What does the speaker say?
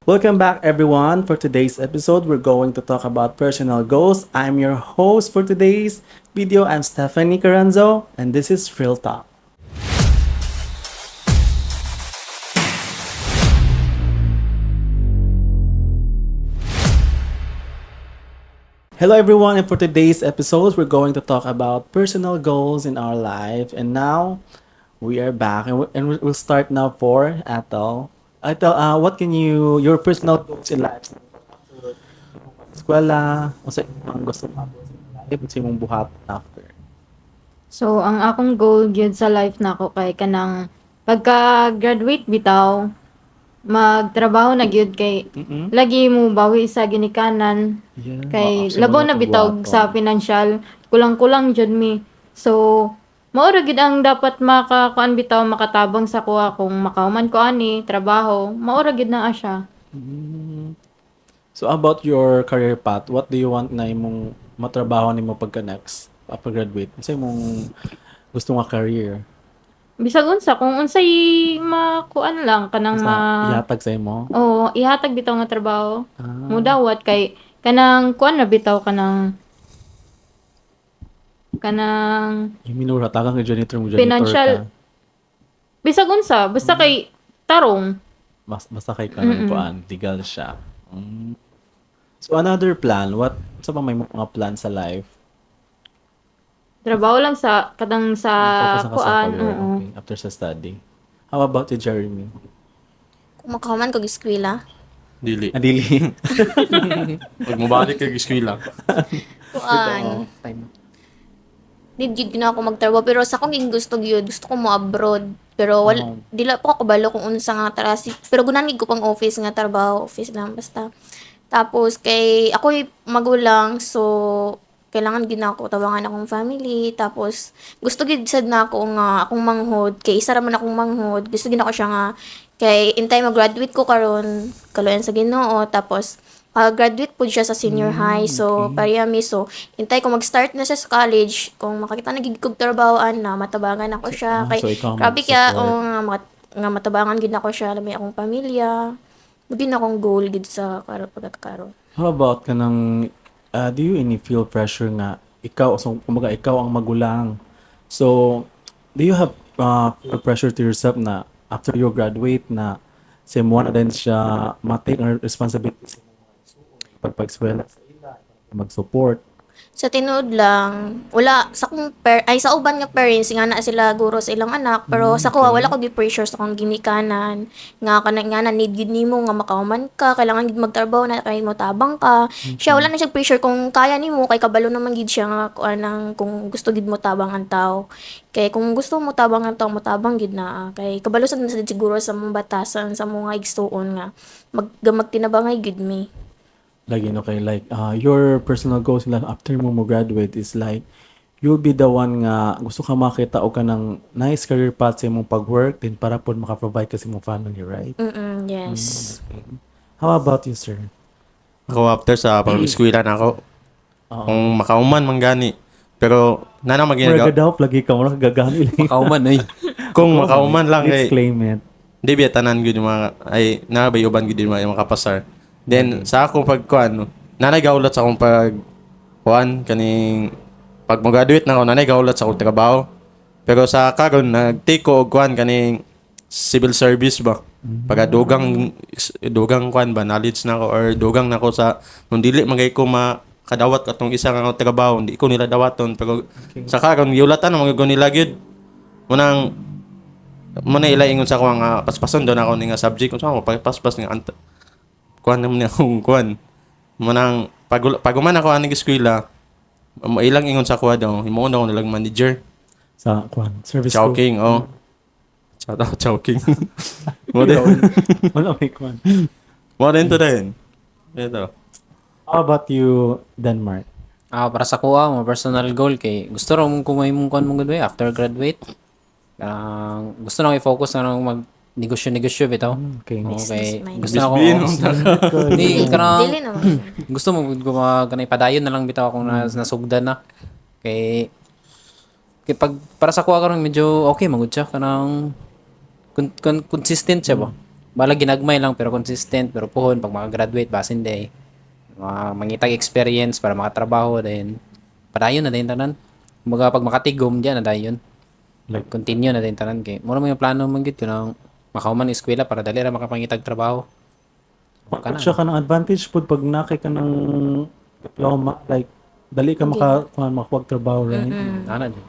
Welcome back, everyone. For today's episode, we're going to talk about personal goals. I'm your host for today's video. I'm Stephanie Carranzo, and this is Real Talk. Hello, everyone, and for today's episode, we're going to talk about personal goals in our life. And now, we are back, and we'll start now for Atal. Atal, what can your personal goals in life? Eskwela, o sa imong gusto mo life, sa imong buhat after. So, ang akong goal gyud sa life nako kay kanang pagka-graduate bitaw, magtrabaho na gyud kay Mm-mm. lagi mo bawi sa ginikanan Yeah. kay Actually, labaw mga na bitaw pagwaton. sa financial, kulang-kulang jud mi. So, mao ra gyud ang dapat makakuan bitaw makatabang sa kuha kung makauman ko ani trabaho, mao ra gyud na siya. So, about your career path, what do you want na imong matrabaho nimo pagka next, after graduate? Sa imong gusto nga career? Bisag unsa kung unsay makuan lang kanang Sa ihatag sa imo? Oo, ihatag bitaw nga trabaho. Ah, Mudawat kay kanang kuan na bitaw kanang yung minura, tagang ka janitor mo, janitor financial ka. bisag unsa basta kay tarong. Basta kay ka ng kuan, legal siya. Mm. So, another plan, sa pa may mga plan sa life? Trabaho lang sa kadang sa Focus na ka sa kuan, career, oo. okay, after sa study. How about you, Jeremy? Kung makahuman kog eskwela, Dili. Adili. Pag mabalik kag eskwela. kuan, need gyud na ako magtrabaho pero sa akong gusto gyud, gusto ko mo abroad. Pero dila po ako kabalo kung unsa nga tarasi. Pero gunanid ko pang office nga trabaho, office lang basta. Tapos kay ako'y magulang so kailangan gid na ako tabangan akong family. Tapos gusto gid sad na ako nga akong manghod kay isa ra man akong manghod. Gusto gid ako siya nga kay in time mag-graduate ko karon kaluyan sa Ginoo tapos graduate po siya sa senior high. So, pariyami. So, intay ko mag-start na siya sa college. Kung makakita na gid kog trabahoan na, matabangan ako siya. Kay, So, ikaw ang grabe kaya, mag-support. nga matabangan gid ako siya. Lamay akong pamilya. Magin akong goal gid sa pagkakaroon. How about ka ng, do you any feel pressure nga, kumbaga ikaw ang magulang. So, do you have feel pressure to yourself na after you graduate na sa mo na din siya ma-take ang responsibility sa pagpag-eskwela sa ila, mag-support? Sa tinuod lang, wala sa akong sa uban nga parents nga na sila guro sa ilang anak, pero sa kuha wala ko gi pressure sa akong ginikanan nga na need gid nimo nga makahuman ka, kailangan gid magtrabaho na kay mo tabang ka. Siya wala na siya pressure kung kaya nimo kay kabalo naman gid siya nga kung gusto gid mo tabang ang tao. Kay kung gusto mo tabang ang tao, mo tabang gid na kay kabalo sad na siguro sa mga batasan sa mga igsuon nga magtinabangay gid mi. Lagi no kay like your personal goals in life after mo graduate is like you'll be the one nga gusto ka makita o ka ng nice career path sa imong pag-work din para po makaprovide ka sa imong family, right? Yes. How about you, sir? Ako after sa pag-eskwela na ako. Kung makauman man gani. Pero nana Mura maginagawa. daw lagi ka mo gagani. Kauman ay. Kung makauman lang Let's kay claim it. di biya tanan gud yung mga ay nabay uban gud yung mga makapasar. Then sa ako pagkuan, nanay gaulat sa akong kuan kaning pag mag-graduate na ako nanay gaulat sa akong trabaho. Pero sa karon nag-take ko og kuan kaning civil service ba. Pag dugang kuan ba knowledge na ako or dugang na ako sa nung dili magay ko makadawat katong isa nga trabaho, hindi ko nila dawaton pero sa karon giulatan na mga nila gyud. Muna ila ingon sa ako nga paspason doon ako ni nga subject kung saan ako paspas nga kuan naman akong kuan. Manang paguman ako aning eskwela, ilang ingon sa kuha daw, himuon daw nilang manager. Sa service Chow ko. King, oh. Shout out Chow King. Mo din. Wala may kwan. Mo din to din. Ito. How about you, Denmark? Para sa kuha mo personal goal kay gusto ra mong kumay mong kon mong graduate after graduate. Gusto na i-focus na mag negosyo bitaw. Okay. Okay. Business Gusto na ako. Business. Di kanang Dili naman. gusto mo kanay padayon na lang bitaw akong nasugdan na. Kay pag para sa kuha karon medyo okay magud siya kanang consistent siya ba. bala ginagmay lang pero consistent pero puhon pag makagraduate basin day mangitag experience para makatrabaho then padayon na din tanan kumbaga pag makatigom diyan na dayon Like, continue na din tanan kay mo yung plano man gid kunang makahuman eskwela para dali ra makapangitag trabaho Pag siya ka ng advantage po pag nakay ka ng diploma, like, dali ka makakuha trabaho, right? ana din